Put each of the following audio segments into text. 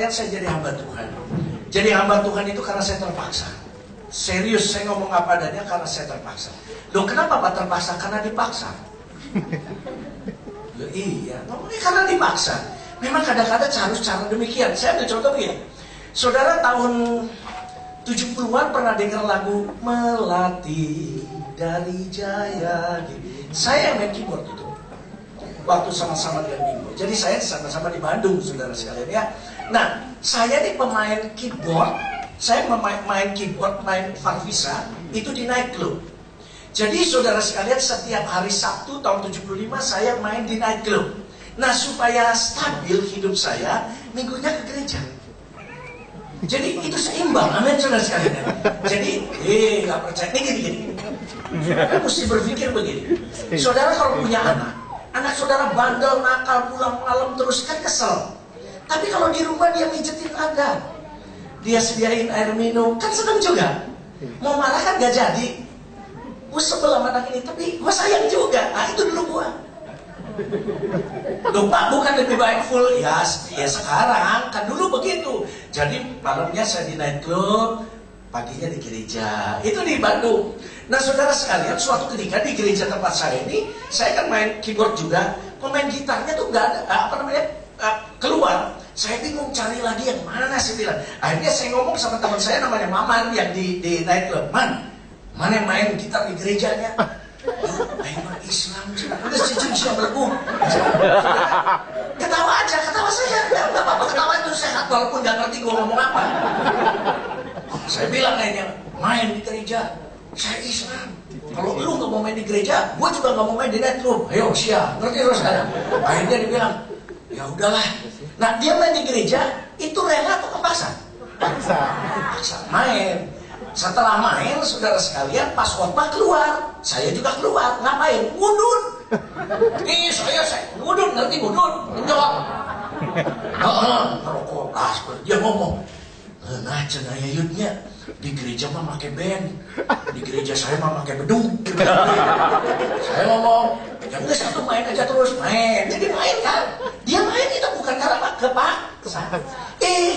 Saya jadi hamba Tuhan. Jadi hamba Tuhan itu karena saya terpaksa. Serius, saya ngomong apa adanya karena saya terpaksa. Loh, kenapa Pak terpaksa? Karena dipaksa. Loh, iya, ngomongnya karena dipaksa. Memang kadang-kadang harus cara demikian. Saya ambil contoh begini. Saudara tahun 70-an pernah dengar lagu Melati dari Jaya. Saya yang main keyboard itu. Waktu sama-sama dengan Bimbo. Jadi saya sama-sama di Bandung, saudara sekalian ya. Nah, saya nih pemain keyboard. Saya main keyboard, main Farfisa itu di nightclub. Jadi saudara sekalian, setiap hari Sabtu tahun 75 saya main di nightclub. Nah, supaya stabil hidup saya, minggunya ke gereja. Jadi itu seimbang, amin saudara sekalian. Jadi, nggak percaya, ini gini. Saya mesti berpikir begini. Saudara kalau punya anak saudara bandel, nakal, pulang malam terus kan kesel. Tapi kalau di rumah dia mijetin Anda, dia sediain air minum, kan seneng juga. Mau marah kan gak jadi. Gue sebel sama anak ini, tapi gue sayang juga. Nah itu dulu gue. Lupa bukan lebih baik full? Ya sekarang, kan dulu begitu. Jadi malamnya saya di nightclub, paginya di gereja. Itu di Bandung. Nah saudara sekalian, suatu ketika di gereja tempat saya ini, saya kan main keyboard juga. Pemain gitarnya tuh gak ada, keluar. Saya bingung cari lagi yang mana, saya bilang. Akhirnya saya ngomong sama teman saya namanya Maman yang di nightclub. Man, mana yang main gitar di gerejanya? Main Islam, udah sejum siapa lagu. Ketawa aja, ketawa saya. Gak apa-apa, ketawa itu sehat walaupun gak ngerti gue ngomong apa. Saya bilang akhirnya, main di gereja. Saya Islam. Kalau lu gak mau main di gereja, gue juga gak mau main di nightclub. Ayo siap, ngerti terus sekarang. Akhirnya dia bilang, ya udahlah. Nah dia main di gereja itu rela atau kepaksa? Paksa main. Setelah main, saudara sekalian, pas khotbah keluar, saya juga keluar. Ngapain? Ngudun. Saya ngudun, ngerti ngudun? Menjawab. Ngerokok. Dia ngomong, nah cenaya yudnya di gereja mah pakai band, di gereja saya mah pakai bedung. Saya ngomong, ya udah satu main aja terus main. Jadi main kan? Dia main itu bukan karena kepaksa.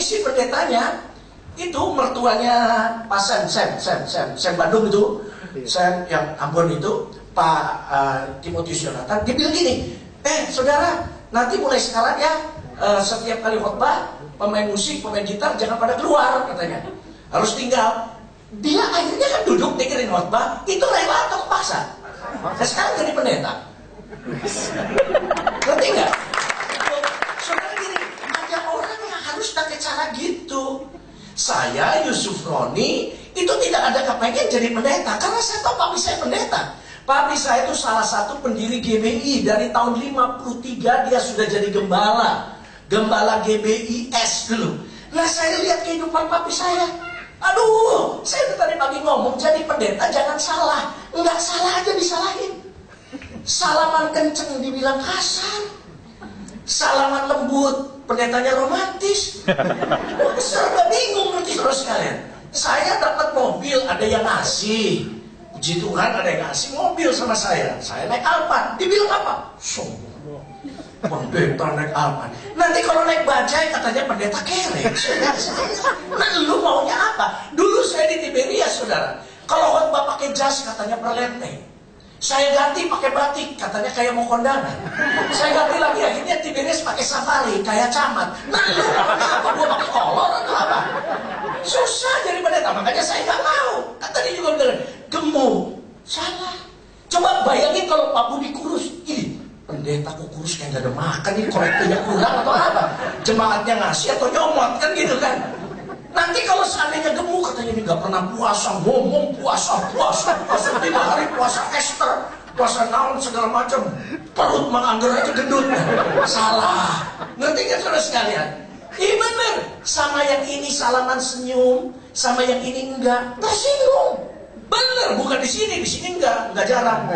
Si pendetanya itu mertuanya Pak Sam Bandung itu, Sam yang Ambon itu, Pak Timotius Yonatan. Dia bilang gini, saudara, nanti mulai sekarang ya, setiap kali khotbah pemain musik, pemain gitar jangan pada keluar katanya. Harus tinggal. Dia akhirnya kan duduk dengerin khotbah, itu rela atau paksa? Nah, sekarang jadi pendeta. Ngerti nggak? Saudara gini, ada orang yang harus pakai cara gitu. Saya Yusuf Roni itu tidak ada kepengen jadi pendeta karena saya tahu papi saya pendeta. Papi saya itu salah satu pendiri GBI dari tahun 53 dia sudah jadi gembala GBIS dulu. Nah saya lihat kehidupan papi saya. Aduh, saya tadi pagi ngomong jadi pendeta jangan salah. Enggak salah aja disalahin. Salaman kenceng dibilang kasar. Salaman lembut, pendetanya romantis. Serba bingung nanti terus kalian. Saya dapat mobil, ada yang ngasih. Puji Tuhan ada yang ngasih mobil sama saya. Saya naik Alphard. Dibilang apa? Sombong. Pendeta naik Alphard. Nanti kalau naik bajai katanya pendeta kere. Nah lu maunya apa? Dulu saya di Tiberias saudara. Kalau khotbah pakai jas katanya perlente. Saya ganti pakai batik katanya kayak mau kondangan. Saya ganti lagi akhirnya Tiberias pakai safari kayak camat. Nah lu apa gua pakai kolor atau apa? Susah jadi pendeta. Makanya saya nggak mau. Kan tadi juga bilang gemuk. Salah. Coba bayangin kalau Pak Budi kurus. Ini pendeta kok kurus kayak gak ada makan nih, kolektanya kurang atau apa? Jemaatnya ngasih atau nyomot kan gitu kan? Nanti kalau seandainya gemuk katanya ini gak pernah puasa, ngomong puasa 3 hari puasa Esther, puasa naon segala macam, perut menganggur aja gendut. Salah. Ngerti gak saudara sekalian? Iya bener. Sama yang ini salaman senyum, sama yang ini enggak, tersinggung. Bener, bukan di sini enggak jarang.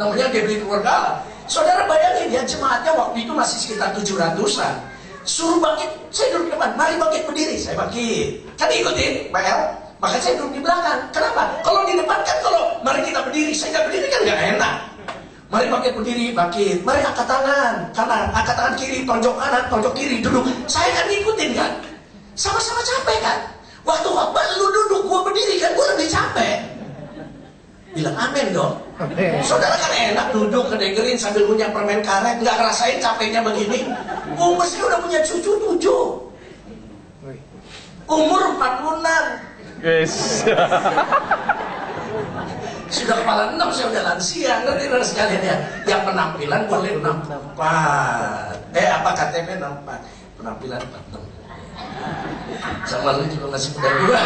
Namanya GBI Keluarga. Saudara bayangin ya, jemaatnya waktu itu masih sekitar 700-an. Suruh bangkit, saya duduk di depan, mari bangkit berdiri, saya bangkit. Kan ikutin, Pak El. Makanya saya duduk di belakang. Kenapa? Kalau di depan kan kalau mari kita berdiri, saya nggak berdiri kan nggak enak. Mari bangkit berdiri, bangkit. Mari angkat tangan kanan, angkat tangan kiri, tonjok kanan, tonjok kiri, duduk. Saya kan ngikutin. amin dong. Saudara kan enak duduk kedengerin sambil punya permen karet, nggak ngerasain capeknya begini. Umur saya udah punya cucu 7. Umur 46. Yes. Sudah kepala 6, saya udah lansia. Ngerti sekalian ya. Yang penampilan boleh 64. Apa KTP 64. Penampilan 46. Sama lu juga masih muda juga.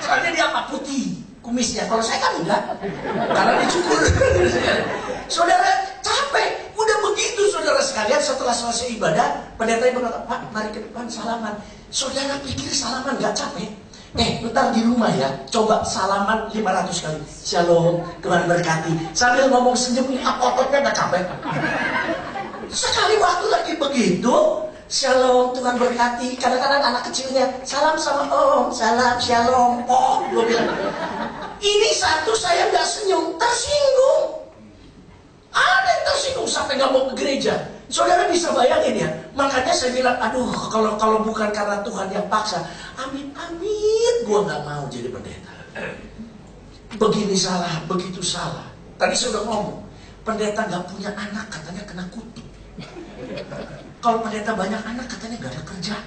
Soalnya dia apa? Putih kumisnya. Kalau saya kan enggak, karena dicukur. Saudara capek. Udah begitu saudara sekalian, setelah selesai ibadah, pendeta yang berkata, Pak mari ke depan salaman. Saudara pikir salaman gak capek? Ntar di rumah ya, coba salaman 500 kali. Shalom, Tuhan berkati. Sambil ngomong senyum, ototnya gak capek. Sekali waktu lagi begitu, Shalom, Tuhan berkati. Kadang-kadang anak kecilnya, salam sama Om, salam, Shalom, oh, gue bilang. Ini satu saya gak senyum, tersinggung. Ada yang tersinggung sampai gak mau ke gereja. Saudara bisa bayangin ya. Makanya saya bilang, aduh, kalau bukan karena Tuhan yang paksa, amin, gue gak mau jadi pendeta. Begini salah, begitu salah. Tadi saya udah ngomong, pendeta gak punya anak katanya kena kutuk. Kalau pendeta banyak anak katanya gak ada kerjaan.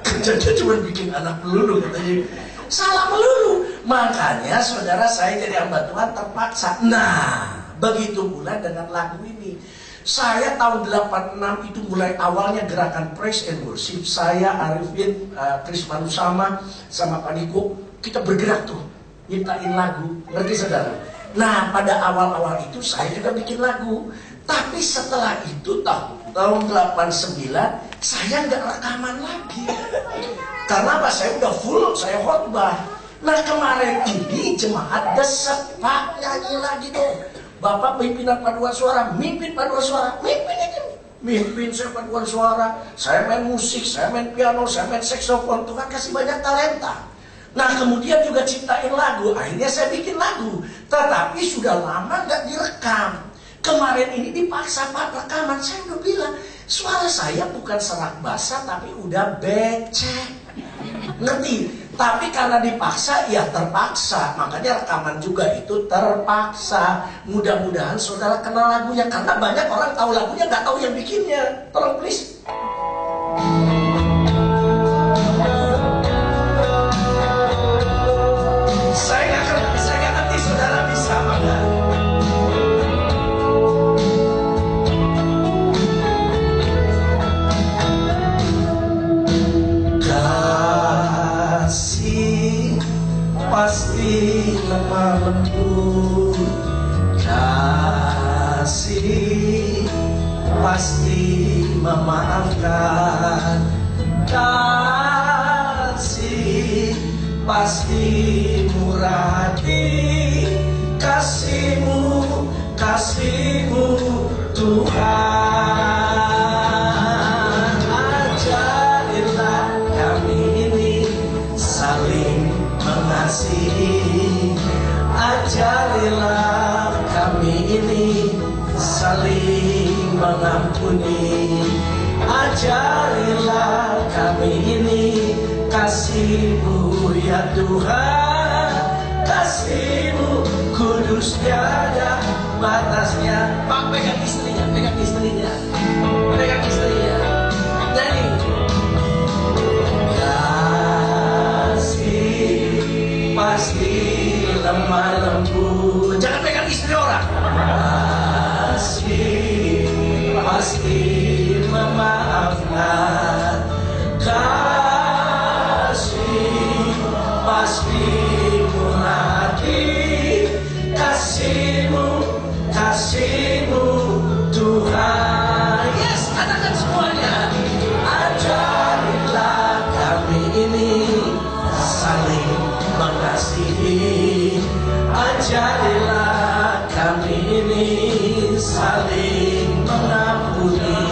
Kerjanya cuma bikin anak melulu katanya. Salah melulu. Makanya saudara saya jadi hamba Tuhan terpaksa. Nah, begitu pula dengan lagu ini. Saya tahun 86 itu mulai awalnya gerakan Praise and Worship. Saya, Arifin, Chris Manusama, sama Pak Niko, kita bergerak tuh, nyiptain lagu. Ngerti saudara? Nah, pada awal-awal itu saya juga bikin lagu. Tapi setelah itu tahun 89 saya nggak rekaman lagi. Karena apa? Saya udah full, saya khotbah. Nah kemarin ini jemaat desek, Pak nyanyi lagi dong. Bapak pimpinan paduan suara, mimpin paduan suara, mimpin aja. Mimpin saya paduan suara, saya main musik, saya main piano, saya main saksofon. Tuhan kasih banyak talenta. Nah kemudian juga ciptain lagu, akhirnya saya bikin lagu. Tetapi sudah lama nggak direkam. Kemarin ini dipaksa Pak rekaman, saya udah bilang suara saya bukan serak basah tapi udah becek. Ngerti? Tapi karena dipaksa ya terpaksa. Makanya rekaman juga itu terpaksa. Mudah-mudahan saudara kenal lagunya. Karena banyak orang tahu lagunya gak tahu yang bikinnya. Tolong please. Saya gak ngerti saudara bisa apa enggak. Pasti lemah lembut, kasih pasti memaafkan, kasih pasti murah hati, kasihmu Tuhan. Ajarilah kami ini saling mengasihi, ajarilah kami ini saling mengampuni, ajarilah kami ini kasih-Mu ya Tuhan, kasih-Mu kudus tiada batasnya. Pak pegang istrinya, pegang istrinya, pegang istrinya. Nyanyi. Pasti lemah lembut. Jangan pegang istri orang. Pasti memaafkan. Kasih pasti murah hati. Kasih-Mu Tuhan. Yes, katakan semuanya. Ajarilah kami ini saling mengasihi, ajarilah kami ini saling mengampuni,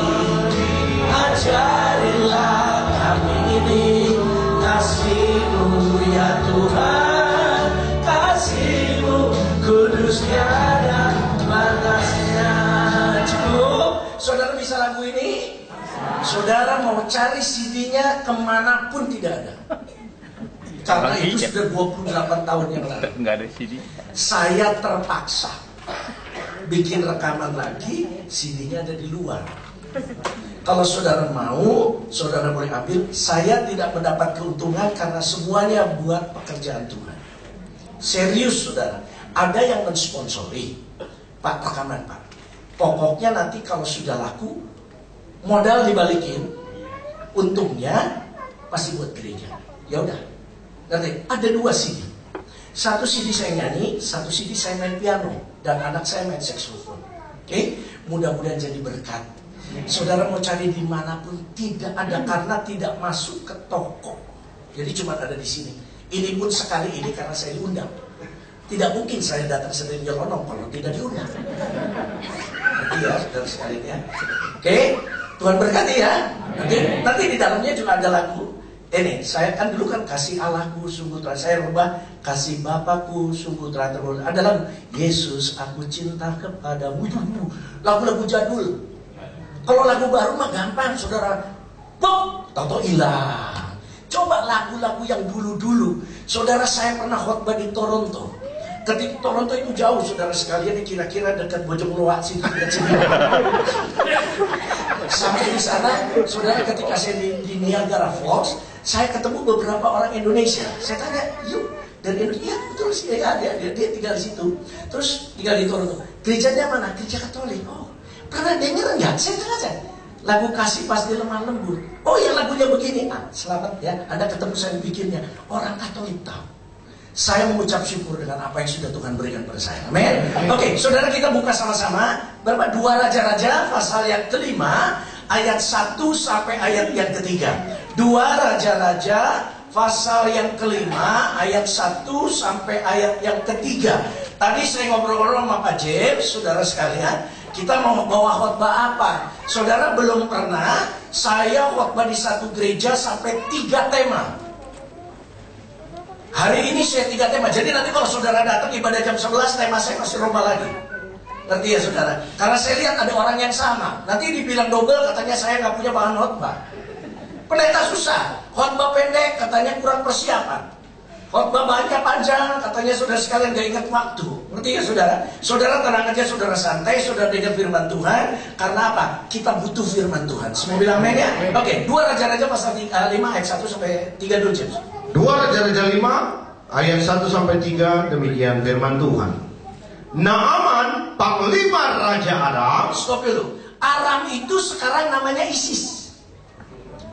ajarilah kami ini kasih-Mu ya Tuhan, kasih-Mu kudus tiada batasnya. Cukup, saudara bisa lagu ini? Saudara mau cari CD-nya kemanapun tidak ada. Karena itu sudah 28 tahun yang lalu. Nggak ada CD. Saya terpaksa bikin rekaman lagi, CD-nya ada di luar. Kalau saudara mau, saudara boleh ambil. Saya tidak mendapat keuntungan karena semuanya buat pekerjaan Tuhan. Serius saudara, ada yang mensponsori. Pak, rekaman Pak. Pokoknya nanti kalau sudah laku, modal dibalikin, untungnya masih buat gereja. Ya udah. Nanti ada 2 CD. Satu CD saya nyanyi, satu CD saya main piano, dan anak saya main saxophone. Oke, mudah-mudahan jadi berkat. Saudara mau cari dimanapun tidak ada karena tidak masuk ke toko. Jadi cuma ada di sini. Ini pun sekali ini karena saya diundang. Tidak mungkin saya datang sendiri nyelonong kalau tidak diundang. Nanti ya, saudara sekalian ya. Oke, Tuhan berkati ya. Nanti di dalamnya juga ada lagu. Ini, saya kan dulu kan kasih Allahku sungguh telah, saya rubah kasih Bapakku sungguh telah terboleh. Ada lagu Yesus aku cinta kepadamu. Lagu-lagu jadul. Kalau lagu baru mah gampang, saudara. Pop, tahu hilang. Coba lagu-lagu yang dulu-dulu. Saudara, saya pernah khotbah di Toronto. Ketika Toronto itu jauh, saudara sekalian, kira-kira dekat Bojongloa situ. Sampai di sana, saudara, ketika saya di Niagara Falls, saya ketemu beberapa orang Indonesia. Saya tanya, yuk, dari Indonesia? Ya, betul sih, dia tinggal di situ. Terus tinggal di Toronto. Gerejanya mana? Gereja Katolik. Oh, pernah denger nggak? Saya tanya, lagu Kasih Pasti Lemah Lembut. Oh ya, lagunya begini. Ah, selamat ya, Anda ketemu saya bikinnya. Orang Katolik tahu. Saya mengucap syukur dengan apa yang sudah Tuhan berikan pada saya. Amin. Oke, saudara, kita buka sama-sama. Berapa? 2 Raja-Raja pasal yang kelima, ayat 1 sampai ayat yang ketiga. 2 Raja-Raja pasal yang kelima, ayat 1 sampai ayat yang ketiga. Tadi saya ngobrol-ngobrol sama Pak James, saudara sekalian. Kita mau bawa khotbah apa? Saudara, belum pernah saya khotbah di satu gereja sampai 3 tema. Hari ini saya 3 tema. Jadi nanti kalau saudara datang ibadah jam 11, tema saya masih rubah lagi. Ngerti ya saudara? Karena saya lihat ada orang yang sama. Nanti dibilang double, katanya saya nggak punya bahan khotbah. Pendeta susah. Khotbah pendek, katanya kurang persiapan. Khotbah banyak panjang, katanya saudara sekalian nggak ingat waktu. Ngerti ya saudara? Saudara tenang aja, saudara santai, saudara dengar firman Tuhan. Karena apa? Kita butuh firman Tuhan. Semua bilang amin ya? Oke, 2 Raja-Raja pasal 5 ayat 1 sampai 3 dulu, James. 2 Raja-Raja 5 ayat 1 sampai 3, demikian firman Tuhan. Naaman, panglima Raja Aram. Stop dulu. Aram itu sekarang namanya ISIS.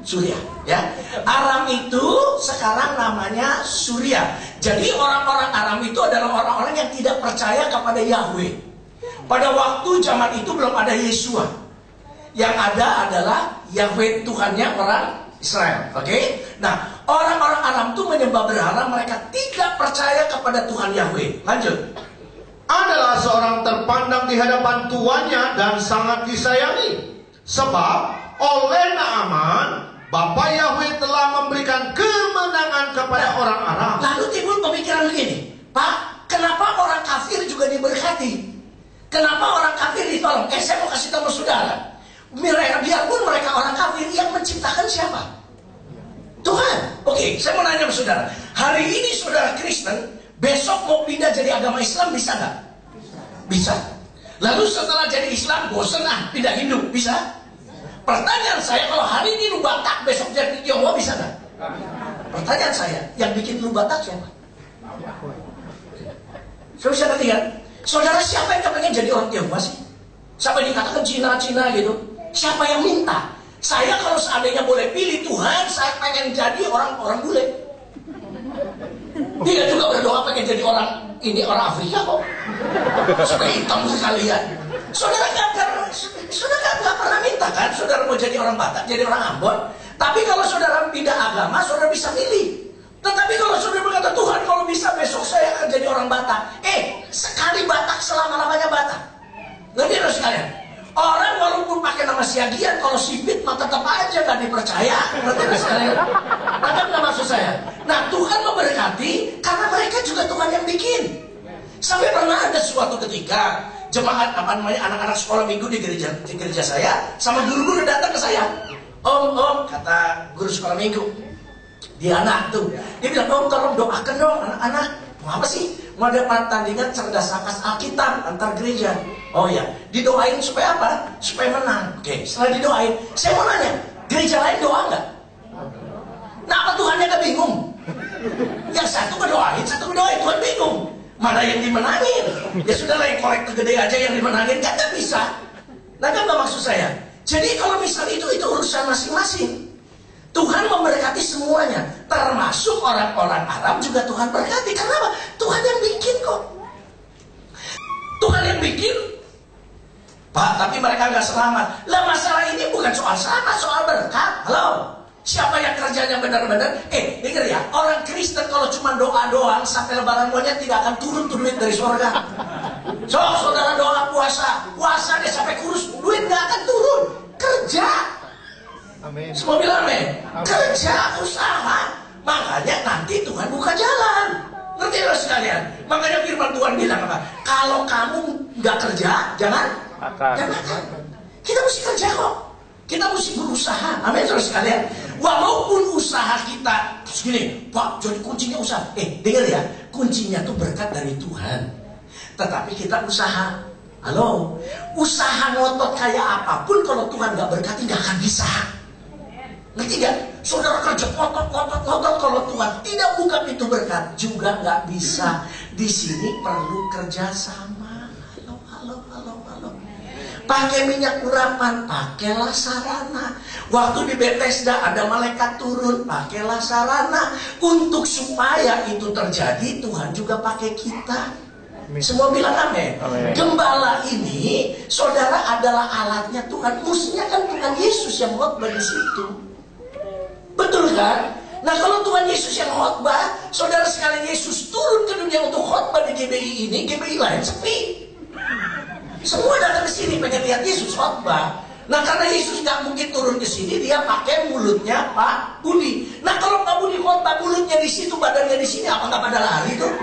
Suria, ya. Aram itu sekarang namanya Suria. Jadi orang-orang Aram itu adalah orang-orang yang tidak percaya kepada Yahweh. Pada waktu zaman itu belum ada Yesua. Yang ada adalah Yahweh, Tuhannya orang Israel. Oke? Nah, orang-orang Aram itu menyembah berhala, mereka tidak percaya kepada Tuhan Yahweh. Lanjut. Adalah seorang terpandang di hadapan tuannya dan sangat disayangi. Sebab oleh Naaman, Bapa Yahweh telah memberikan kemenangan kepada orang Aram. Lalu timbul pemikiran begini, Pak, kenapa orang kafir juga diberkati? Kenapa orang kafir ditolong? Saya mau kasih tahu saudara. Biarpun mereka orang kafir, yang menciptakan siapa? Tuhan. Oke, saya mau nanya sama saudara. Hari ini saudara Kristen, besok mau pindah jadi agama Islam, bisa nggak? Bisa. Lalu setelah jadi Islam, bosan pindah Hindu, bisa? Pertanyaan saya, kalau hari ini lu Batak, besok jadi Tionghoa, bisa nggak? Pertanyaan saya, yang bikin lu Batak siapa? Saya bisa ngerti kan? Saudara, siapa yang pengen jadi orang Tionghoa sih? Siapa yang dikatakan Cina-Cina gitu? Siapa yang minta? Saya kalau seandainya boleh pilih Tuhan, saya pengen jadi orang bule. Dia juga berdoa pengen jadi orang Afrika kok. Supaya hitam sekalian. Saudara nggak pernah minta kan? Saudara mau jadi orang Batak, jadi orang Ambon. Tapi kalau saudara pindah agama, saudara bisa pilih. Tetapi kalau saudara berkata, Tuhan kalau bisa besok saya akan jadi orang Batak. Sekali Batak selama-lamanya Batak. Ngerti harus sekalian? Orang walaupun pakai nama Siagian, kalau sipit mah tetap aja gak dipercaya. Ngerti harus sekalian? Ngerti nggak maksud saya? Nah, Tuhan memberkati karena mereka juga Tuhan yang bikin. Sampai pernah ada suatu ketika jemaat anak-anak sekolah minggu di gereja saya sama guru-guru datang ke saya. Om, kata guru sekolah minggu, Dia anak tuh. Dia bilang, "Oh, tolong doakan dong anak-anak." Mau apa sih? Mau ada pertandingan cerdas akas Alkitab antar gereja. Oh ya, didoain supaya apa? Supaya menang. Oke, setelah didoain, saya mau nanya, gereja lain doa nggak? Nah, apa Tuhannya nggak bingung? Yang satu berdoain, satu berdoain, Tuhan bingung. Mana yang dimenangin? Ya sudah lah, yang kolektor gede aja yang dimenangin, kan nggak bisa. Nah, kan nggak maksud saya. Jadi kalau misal itu urusan masing-masing. Tuhan memberkati semuanya, termasuk orang-orang Arab juga Tuhan berkati. Karena apa? Tuhan yang bikin kok. Tuhan yang bikin. Pak, tapi mereka nggak selamat. Lah, masalah ini bukan soal selamat, soal berkat. Halo, siapa yang kerjanya benar-benar? Dengar ya, orang Kristen kalau cuma doa doang sampai lebaran monyet tidak akan turun duit dari surga. So, saudara doa puasa deh sampai kurus, duit nggak akan turun. Kerja. Amin. Semua bilang amin. Kerja, usaha. Makanya nanti Tuhan buka jalan. Ngerti loh sekalian? Makanya firman Tuhan bilang apa? Kalau kamu nggak kerja, jangan makan. Kita mesti kerja kok. Kita mesti berusaha. Amin saudara sekalian. Walaupun usaha kita terus gini, Pak, jadi kuncinya usaha. Dengar ya, kuncinya tuh berkat dari Tuhan. Tetapi kita usaha. Halo, usaha ngotot kayak apapun kalau Tuhan nggak berkati nggak akan bisa. Ngerti gak? Saudara kerja ngotot kalau Tuhan tidak buka pintu berkat juga nggak bisa. Di sini perlu kerjasama. Halo. Pakai minyak urapan, pakailah sarana. Waktu di Bethesda ada malaikat turun, pakailah sarana. Untuk supaya itu terjadi, Tuhan juga pakai kita. Semua bilang amin. Gembala ini, saudara, adalah alatnya Tuhan. Mestinya kan Tuhan Yesus yang khotbah di situ. Betul kan? Nah, kalau Tuhan Yesus yang khotbah, saudara sekalian, Yesus turun ke dunia untuk khotbah di GBI ini, GBI lain sepi. Semua datang ke sini pengen lihat Yesus khotbah. Nah, karena Yesus nggak mungkin turun ke sini, dia pakai mulutnya Pak Budi. Nah, kalau Pak Budi khotbah, mulutnya di situ, badannya di sini, apa nggak pada lari tuh?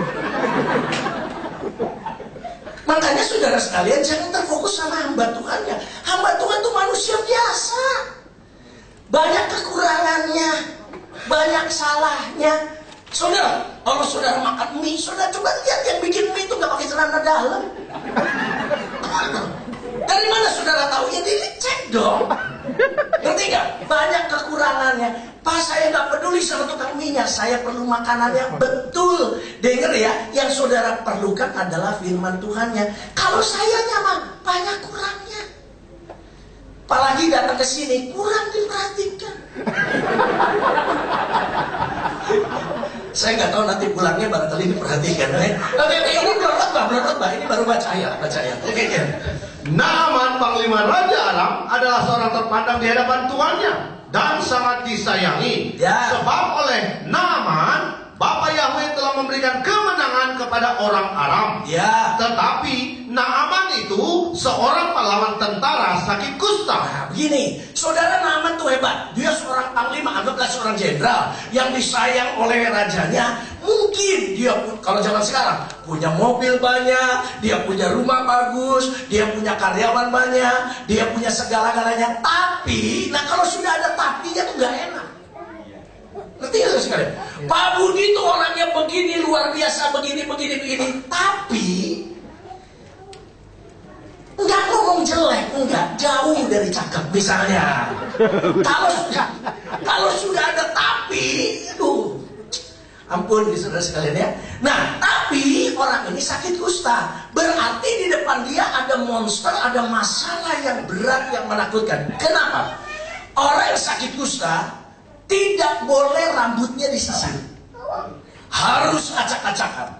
Makanya saudara sekalian, jangan terfokus sama hamba Tuhannya. Hamba Tuhan itu manusia biasa. Banyak kekurangannya, banyak salahnya. Saudara, kalau saudara makan mie, saudara coba lihat yang bikin mie itu nggak pakai celana dalam. Dari mana saudara tahu? Ya dicek dong. Ngerti nggak? Banyak kekurangannya. Pak, saya nggak peduli sama tukang mie-nya, saya perlu makanannya. Betul. Dengar ya, yang saudara perlukan adalah firman Tuhannya. Kalau saya nyaman, banyak kurangnya. Apalagi datang ke sini kurang diperhatikan. Saya nggak tahu nanti pulangnya barangkali diperhatikan. Oke, ini belum khotbah, ini baru baca ya. Oke. Naaman, panglima Raja Aram, adalah seorang terpandang di hadapan tuannya dan sangat disayangi. Ya. Sebab oleh Naaman, Bapa Yahweh telah memberikan kemenangan kepada orang Aram. Ya. Tetapi Naaman itu seorang pahlawan tentara sakit kusta. Nah, begini, saudara Naaman tuh hebat. Dia seorang panglima, anggaplah seorang jenderal yang disayang oleh rajanya. Mungkin dia kalau zaman sekarang punya mobil banyak, dia punya rumah bagus, dia punya karyawan banyak, dia punya segala-galanya. Tapi, nah kalau sudah ada tapinya tuh nggak enak. Ngerti nggak sekali? Pak Budi itu orangnya begini, luar biasa, begini. Tapi nggak ngomong jelek, enggak, jauh dari cakep misalnya. Kalau sudah ada tapi, ampun saudara sekalian ya. Nah, tapi orang ini sakit kusta. Berarti di depan dia ada monster, ada masalah yang berat, yang menakutkan. Kenapa? Orang yang sakit kusta tidak boleh rambutnya disisir. Harus acak-acakan.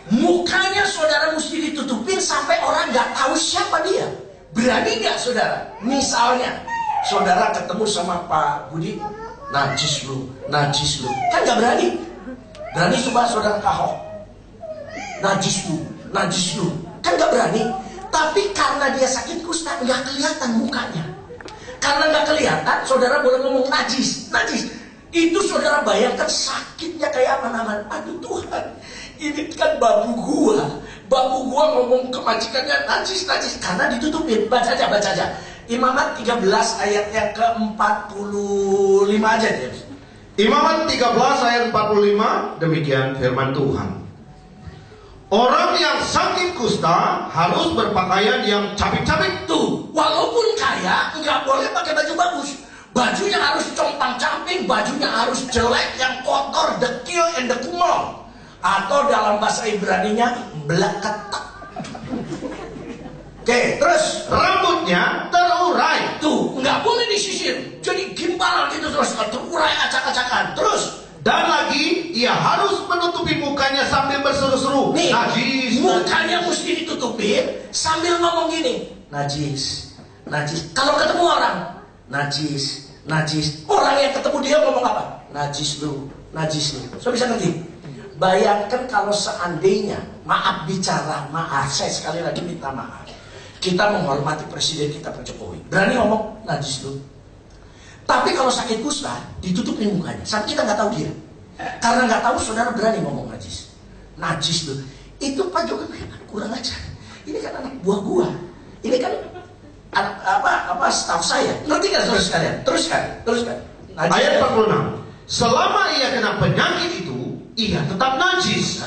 Mukanya saudara mesti ditutupin sampai orang nggak tahu siapa dia. Berani nggak saudara? Misalnya saudara ketemu sama Pak Budi, najis lu. Kan nggak berani. Berani coba saudara kahok, najis lu. Kan nggak berani. Tapi karena dia sakit kusta nggak kelihatan mukanya. Karena nggak kelihatan, saudara boleh ngomong najis. Itu saudara bayangkan sakitnya kayak apa namanya? Aduh Tuhan, ini kan babu gua ngomong ke majikannya najis. Karena ditutupin. Baca aja. Imamat 13 ayat yang ke-45 aja deh. Imamat 13 ayat 45, demikian firman Tuhan. Orang yang sakit kusta harus berpakaian yang cabik-cabik. Tuh, walaupun kaya, nggak boleh pakai baju bagus. Bajunya harus compang-camping, bajunya harus jelek, yang kotor, dekil, and dekumol. Atau dalam bahasa Ibraninya, belakatak. Oke, terus Rambutnya terurai. tuh, nggak boleh disisir. Jadi gimbal gitu terus, terurai acak-acakan. Terus, Dan lagi, ia harus menutupi mukanya sambil berseru-seru. nih, Najis, mukanya mesti ditutupin sambil ngomong gini. Najis, najis. Kalau ketemu orang, najis, najis. Orang yang ketemu dia ngomong apa? Najis lu, najis lu. So bisa ngerti? Bayangkan kalau seandainya, maaf bicara, maaf, saya sekali lagi minta maaf. Kita menghormati presiden kita Pak Jokowi. Berani ngomong, najis lu. Tapi kalau sakit kusta, ditutupin mukanya. Sampai kita nggak tahu dia. Karena nggak tahu, saudara berani ngomong najis. Najis lu. Itu Pak Jokowi kurang ajar. Ini kan anak buah gua. Ini kan anak staf saya. Ngerti nggak saudara sekalian? Teruskan. Najis. Ayat 46. Selama ia kena penyakit itu, ia tetap najis.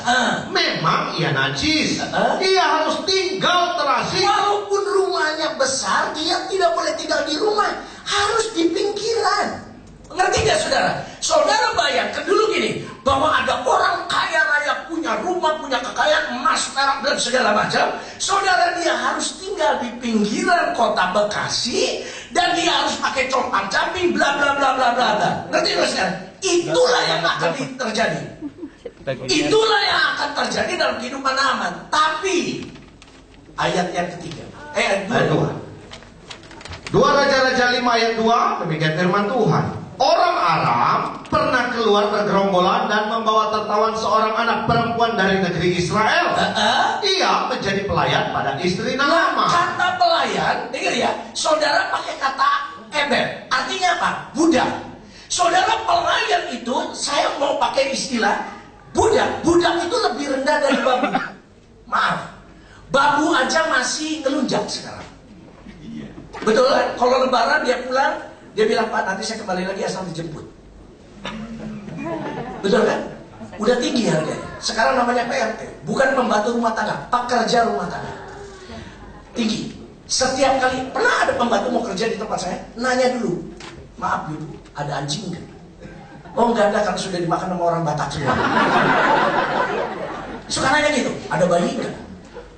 Memang ia najis. Ia harus tinggal terasing. Walaupun rumahnya besar, dia tidak boleh tinggal di rumah. Harus di pinggiran. Ngerti gak saudara? Saudara bayangkan dulu gini, bahwa ada orang kaya raya, punya rumah, punya kekayaan, emas, perak, dan segala macam. Saudara, dia harus tinggal di pinggiran kota Bekasi, dan dia harus pakai compang-camping, bla bla bla bla bla bla. Ngerti gak saudara? Itulah yang akan terjadi. Itulah yang akan terjadi dalam kehidupan Naaman. Tapi ayat yang ketiga, ayat 2. 2 Raja-Raja 5 ayat 2, demikian firman Tuhan. Orang Aram pernah keluar bergerombolan dan membawa tertawan seorang anak perempuan dari negeri Israel. Ia menjadi pelayan pada istri Naaman. Kata pelayan, dengar ya, saudara pakai kata eber, artinya apa? Budak. Saudara, pelayan itu, saya mau pakai istilah budak. Budak itu lebih rendah dari babu. Maaf, babu aja masih ngelunjak sekarang. Betul kan? Kalau lebaran dia pulang, dia bilang, Pak, nanti saya kembali lagi asal dijemput. Betul kan? Udah tinggi harganya. Sekarang namanya PRT, bukan pembantu rumah tangga, pekerja rumah tangga. Tinggi. Setiap kali, pernah ada pembantu mau kerja di tempat saya, nanya dulu, maaf ibu, ada anjing nggak? Oh enggak ada, karena sudah dimakan sama orang Batak semua. Suka nanya gitu, ada bayi nggak?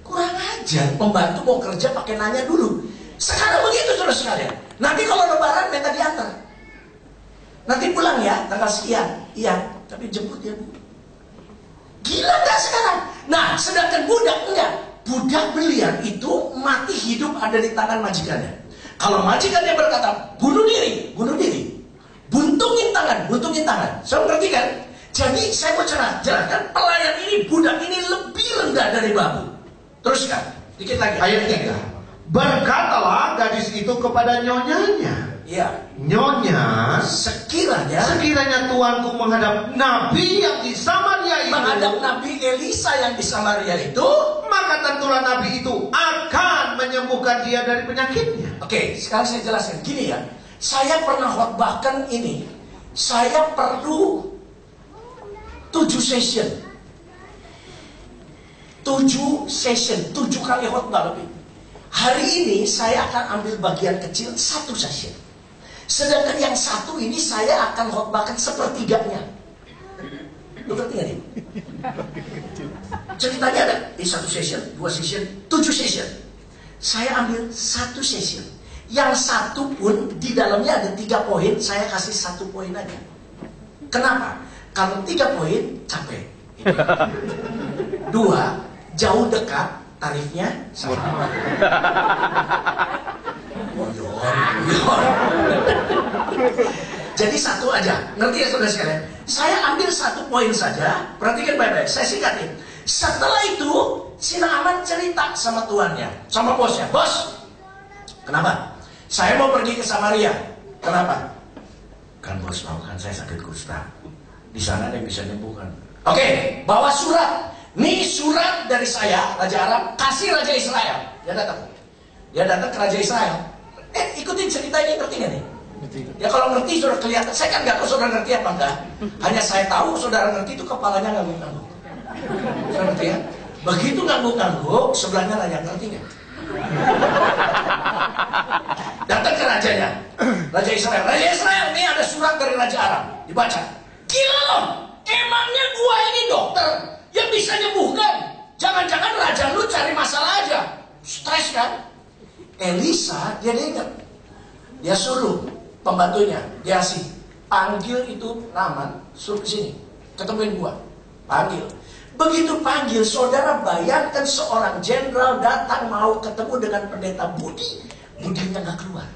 Kurang ajar, pembantu mau kerja pakai nanya dulu. Sekarang begitu saudara sekalian. Nanti kalau lebaran minta diantar. Nanti pulang ya, tanggal sekian. Iya, tapi jemput ya bu. Gila gak sekarang? Nah, sedangkan budak enggak. Budak belian itu mati hidup ada di tangan majikannya. Kalau majikannya berkata, bunuh diri. Buntungin tangan. Saya ngerti kan? Jadi saya mau jelaskan, pelayan ini, budak ini lebih rendah dari babu. Teruskan, dikit lagi. Ayat 3. Berkatalah gadis itu kepada nyonyanya. Iya. Nyonya, sekiranya tuanku menghadap nabi yang di Samaria itu, menghadap Nabi Elisa yang di Samaria itu, maka tentulah nabi itu akan menyembuhkan dia dari penyakitnya. Oke, sekarang saya jelaskan. Gini ya, saya pernah khotbahkan ini. Saya perlu 7 session. 7 kali khotbah lebih. Hari ini saya akan ambil bagian kecil 1 session. Sedangkan yang 1 ini saya akan khotbahkan sepertiganya. Lu ngerti gak nih? Ceritanya ada di 1 session, 2 session, 7 session. Saya ambil 1 session. Yang 1 pun di dalamnya ada 3 poin, saya kasih 1 poin aja. Kenapa? Kalau 3 poin capek. 2, jauh dekat, tarifnya sama. Jadi 1 aja. Ngerti ya saudara sekalian? Saya ambil 1 poin saja. Perhatikan baik-baik. Saya singkatin. Setelah itu, si Naaman cerita sama tuannya, sama bosnya. Bos, kenapa? Saya mau pergi ke Samaria. Kenapa? Kan bos tahu kan saya sakit kusta. Di sana ada yang bisa menyembuhkan. Oke, bawa surat. Nih surat dari saya, Raja Aram, kasih Raja Israel. Dia datang ke Raja Israel. Ikutin cerita ini, ngerti gak nih? Ya kalau ngerti sudah kelihatan. Saya kan nggak tahu saudara ngerti apa enggak. Hanya saya tahu saudara ngerti itu kepalanya ngangguk-ngangguk. Saudara ngerti ya? Begitu ngangguk-ngangguk, sebelahnya nanya, ngerti nggak? Datang ke rajanya, Raja Israel. Raja Israel, ini ada surat dari Raja Aram. Dibaca. Gila loh, emangnya gua ini dokter yang bisa nyembuhkan? Jangan-jangan raja lu cari masalah aja. Stres kan? Elisa, dia ingat. Dia suruh pembantunya, dia asih, panggil itu Naaman, suruh ke sini, ketemuin gua. Panggil. Begitu panggil, saudara bayangkan seorang jenderal datang mau ketemu dengan pendeta Budi, Budinya nggak keluar.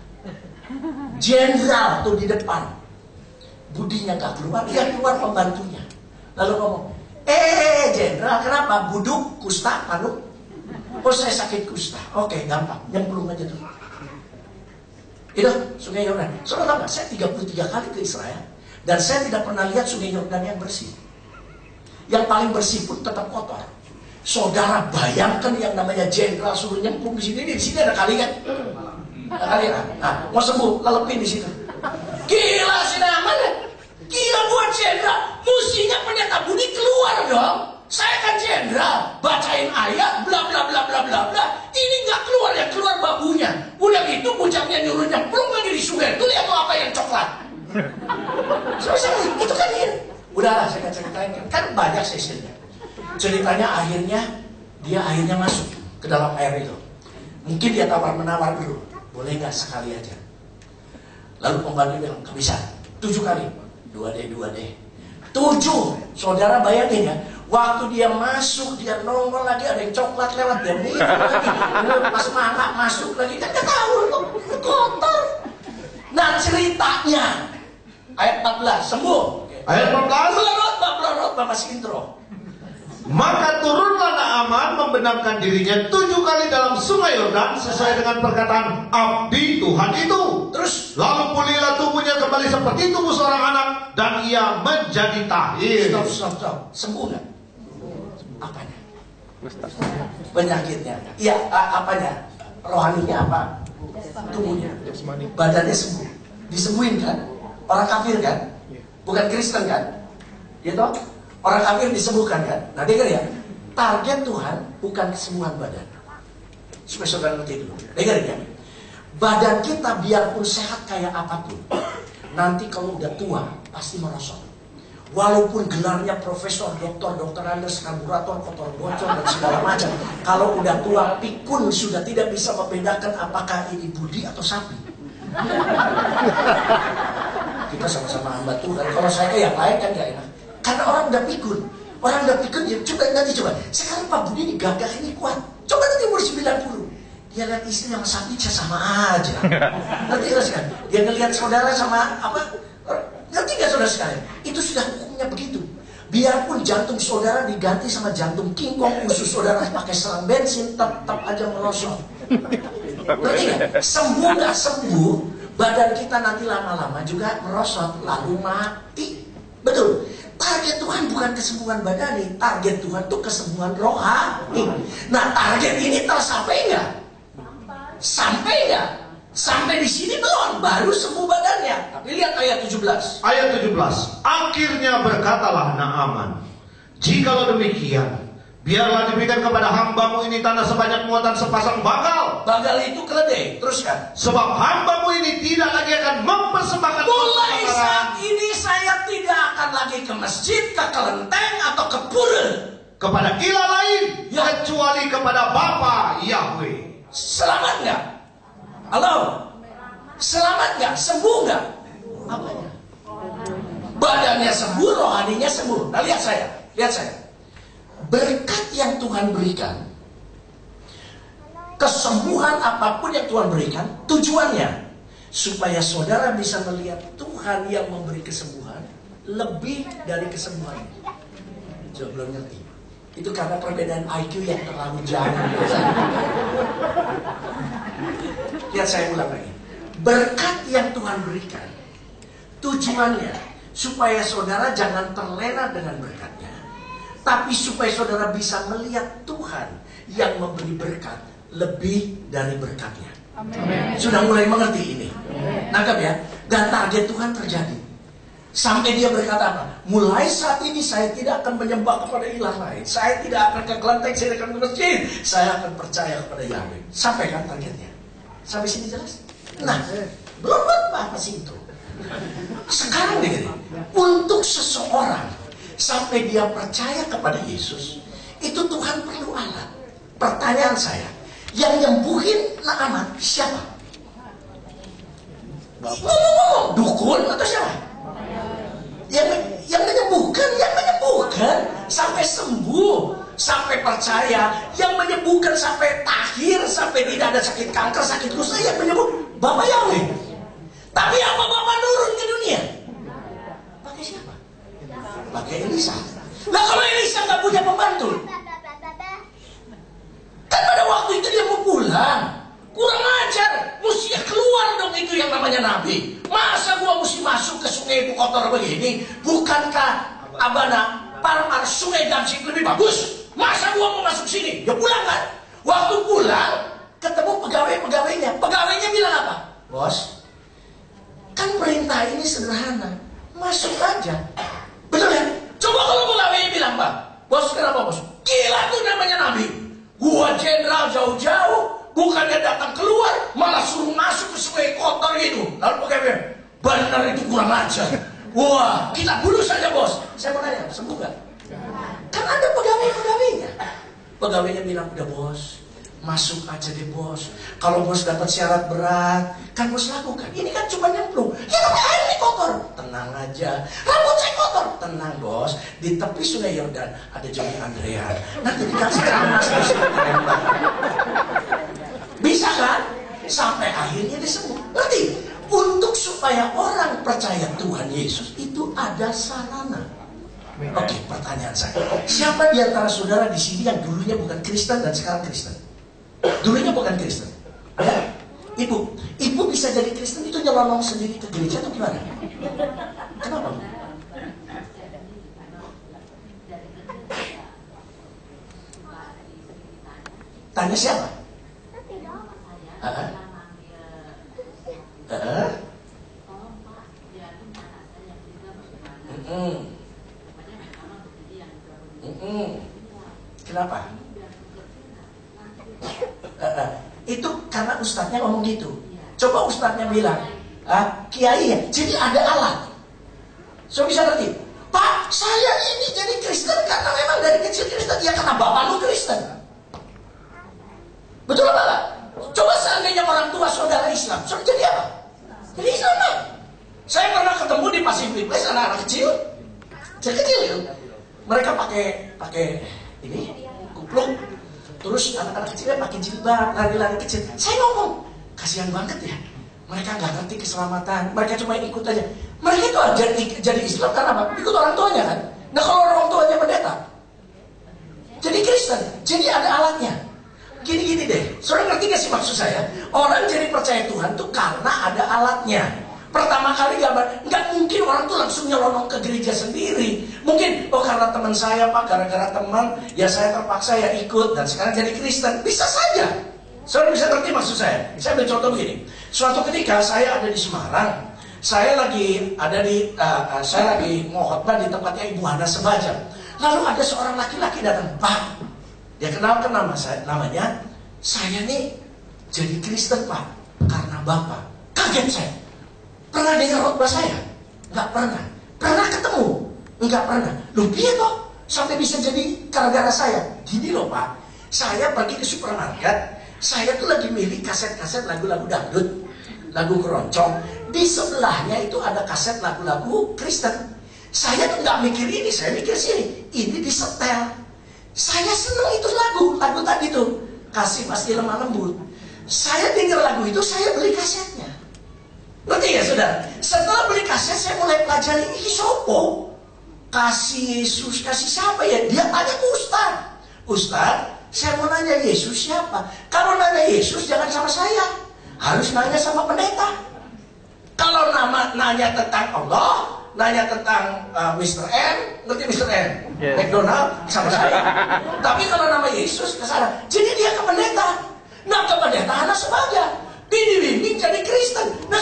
Jenderal tuh di depan, Budinya nggak keluar, dia keluar pembantunya. Lalu ngomong, jenderal kenapa? Buduk, kusta, panu? Oh saya sakit kusta. Oke, gampang, nyemplung aja tuh. Itu Sungai Yordan. Saudara tahu nggak? Saya 33 kali ke Israel dan saya tidak pernah lihat Sungai Yordan yang bersih. Yang paling bersih pun tetap kotor. Saudara bayangkan yang namanya jenderal suruh nyemplung di sini ada kali kan? Ada kali kan? Nah, mau sembuh, lelepin di situ. Gila si Naaman ya? Gila buat jenderal, mestinya pendeta Budi keluar dong. Saya kan jenderal, bacain ayat, bla bla bla bla bla bla. Ini nggak keluar ya, keluar babunya. Udah gitu puncaknya nyuruh nyemplung lagi di sungai. Itu lihat tuh apa yang coklat. Selesai, itu kan dia. Udahlah saya ceritain kan banyak sesinya. Ceritanya dia akhirnya masuk ke dalam air itu. Mungkin dia tawar-menawar dulu. Boleh nggak sekali aja? Lalu pembantu bilang, nggak bisa. 7 kali. 2D. 7. Saudara bayangin ya. Waktu dia masuk, dia nongol lagi, ada yang coklat lewat, dia minum lagi. Pas mangga masuk lagi, kan gak tahu loh, kotor. Nah ceritanya, ayat 14, sembuh. Ayat 14. Belorot, masih intro. Maka turunlah Naaman membenamkan dirinya 7 kali dalam Sungai Yordan sesuai dengan perkataan abdi Tuhan itu. Terus lalu pulihlah tubuhnya kembali seperti tubuh seorang anak dan ia menjadi tahir. Stop. Sembuh nggak? Apanya? Penyakitnya. Iya, apanya? Rohaninya apa? Tubuhnya. Badannya sembuh. Disembuhin kan? Orang kafir kan? Bukan Kristen kan? Gitu? Orang kafir disembuhkan kan? Nah dengar ya, target Tuhan bukan kesembuhan badan. Supaya saudara ngerti dulu. Dengar ya, badan kita biarpun sehat kayak apapun, nanti kalau udah tua pasti merosot. Walaupun gelarnya profesor, dokter Andes, karburator, kotor bocor dan segala macam, kalau udah tua pikun sudah tidak bisa membedakan apakah ini budi atau sapi. Kita sama-sama hamba Tuhan. Kalau saya kayak yang lain kan gak enak. Karena orang udah pikun, ya, coba. Sekarang Pak Budi ini gagah ini kuat. Coba nanti umur 90. Dia lihat istri sama sapi sama aja. Nanti kan? Dia ngelihat saudara sama apa? Ngerti gak saudara sekalian? Itu sudah hukumnya begitu. Biarpun jantung saudara diganti sama jantung King Kong, usus saudara pakai selang bensin, tetap aja merosot. Ngerti gak? Sembuh gak sembuh, badan kita nanti lama-lama juga merosot, lalu mati. Betul. Target Tuhan bukan kesembuhan badani, target Tuhan itu kesembuhan rohani. Nah target ini tersampai nggak? Sampai nggak? Sampai di sini belum, baru sembuh badannya. Tapi lihat ayat 17. Ayat 17. Akhirnya berkatalah Naaman, jikalau demikian, biarlah diberikan kepada hambamu ini tanah sebanyak muatan sepasang bagal. Bagal itu keledai, teruskan. Sebab hambamu ini tidak lagi akan mempersembahkan. Mulai saat ini saya tidak akan lagi ke masjid, ke kelenteng atau ke pura kepada ilah lain ya, kecuali kepada Bapa Yahweh. Selamat nggak? Halo? Selamat nggak? Sembuh nggak? Apanya? Badannya sembuh, rohaninya sembuh. Nah lihat saya. Berkat yang Tuhan berikan, kesembuhan apapun yang Tuhan berikan, tujuannya supaya saudara bisa melihat Tuhan yang memberi kesembuhan lebih dari kesembuhan. Coba belum ngerti. Itu karena perbedaan IQ yang terlalu jauh. Lihat saya ulang lagi. Berkat yang Tuhan berikan, tujuannya supaya saudara jangan terlena dengan berkatnya, tapi supaya saudara bisa melihat Tuhan yang memberi berkat lebih dari berkatnya. Amen. Sudah mulai mengerti ini? Nangkap ya? Dan target Tuhan terjadi. Sampai dia berkata apa? Mulai saat ini saya tidak akan menyembah kepada ilah lain. Saya tidak akan ke kelenteng, saya akan ke masjid. Saya akan percaya kepada Yahweh. Sampai kan targetnya? Sampai sini jelas? Nah, belum apa sih itu. Sekarang nih, untuk seseorang sampai dia percaya kepada Yesus, itu Tuhan perlu alat. Pertanyaan saya, yang nyembuhin Naaman siapa? Ngomong-ngomong, dukun atau siapa? Yang menyembuhkan sampai sembuh, sampai percaya, yang menyembuhkan sampai takhir, sampai tidak ada sakit kanker, sakit kusta, yang menyembuh Bapak Yahweh. Tapi apa Bapak turun ke dunia? Pakai siapa? Pakai Elisa. Nah kalau Elisa nggak punya pembantu, kan pada waktu itu dia mau pulang. Kurang ajar, mesti keluar dong itu yang namanya nabi. Masa gua mesti masuk ke sungai itu kotor begini? Bukankah Parmar sungai Damsik lebih bagus? Masa gua mau masuk sini? Ya pulang kan? Waktu pulang, ketemu pegawainya. Pegawainya bilang apa? Bos, kan perintah ini sederhana. Masuk aja. Betul ya? Coba kalau pegawainya bilang, Pak, bos kenapa bos? Gila tuh namanya nabi. Gua jenderal jauh-jauh. Bukannya datang keluar, malah suruh masuk ke sungai kotor gitu. Lalu pegawainya, benar itu kurang ajar. Wah, kita bunuh saja bos. Saya mau nanya, sembuh gak? Kan ada pegawainya. Pegawainya bilang, udah bos, masuk aja deh bos. Kalau bos dapat syarat berat, kan bos lakukan. Ini kan cuma nyemplung. Ya tapi air ini kotor. Tenang aja. Rambut saya kotor. Tenang bos. Di tepi sungai Yordan ada Johnny Andrean. Nanti dikasih ceramah sama bisa kan? Sampai akhirnya dia sembuh. Ngerti? Untuk supaya orang percaya Tuhan Yesus itu ada sarana. Oke, pertanyaan saya. Siapa di antara saudara di sini yang dulunya bukan Kristen dan sekarang Kristen? Dulunya bukan Kristen. Ya? Ibu bisa jadi Kristen itu nyelonong sendiri ke gereja atau gimana? Kenapa? Tanya siapa? Kenapa? Itu karena ustadznya ngomong gitu. Coba ustadznya bilang, kiai ya, jadi ada alat. So bisa ngerti? Pak, saya ini jadi Kristen karena memang dari kecil Kristen. Ya karena bapak lu Kristen. Betul apa enggak? Coba seandainya orang tua saudara Islam, saudara jadi apa? Jadi Islam lah. Saya pernah ketemu di Pacific Place anak-anak kecil, kecil. Mereka pakai ini kupluk, terus anak-anak kecilnya pakai jilbab, lari-lari kecil. Saya ngomong, kasihan banget ya. Mereka nggak ngerti keselamatan, mereka cuma ikut aja. Mereka itu jadi Islam karena apa? Ikut orang tuanya kan. Nah kalau orang tuanya pendeta, jadi Kristen, jadi ada alatnya. Gini deh, saudara ngerti gak sih maksud saya? Orang jadi percaya Tuhan tuh karena ada alatnya. Pertama kali nggak mungkin orang tuh langsung nyelonong ke gereja sendiri. Mungkin, karena teman saya Pak, gara-gara teman, ya saya terpaksa ya ikut dan sekarang jadi Kristen. Bisa saja. Saudara bisa ngerti maksud saya? Saya ambil contoh begini. Suatu ketika saya ada di Semarang, saya lagi mau khotbah di tempatnya Ibu Hana Sebaja. Lalu ada seorang laki-laki datang, Pak. Dia kenalkan namanya, saya nih jadi Kristen Pak, karena Bapak. Kaget saya. Pernah dengar khotbah saya? Enggak pernah. Pernah ketemu? Enggak pernah. Loh dia toh sampai bisa jadi gara-gara saya. Gini loh Pak, saya pergi ke supermarket, saya tuh lagi milih kaset-kaset lagu-lagu dangdut, lagu keroncong. Di sebelahnya itu ada kaset lagu-lagu Kristen. Saya tuh nggak mikir ini, saya mikir sini. Ini disetel. Saya seneng itu lagu tadi tuh, Kasih Pasti Lemah Lembut. Saya dengar lagu itu, saya beli kasetnya. Ngerti ya saudara? Setelah beli kaset, saya mulai pelajari, ini sopo? Kasih Yesus, kasih siapa ya? Dia tanya ke Ustaz, saya mau nanya Yesus siapa? Kalau nanya Yesus jangan sama saya, harus nanya sama pendeta. Kalau nanya tentang Allah, nanya tentang Mr. M, ngerti Mr. M? Yeah. McDonald sama saya. Tapi kalau nama Yesus ke sana, jadi dia ke pendeta. Nah ke pendeta anak sebagai dibimbing jadi Kristen. Nah,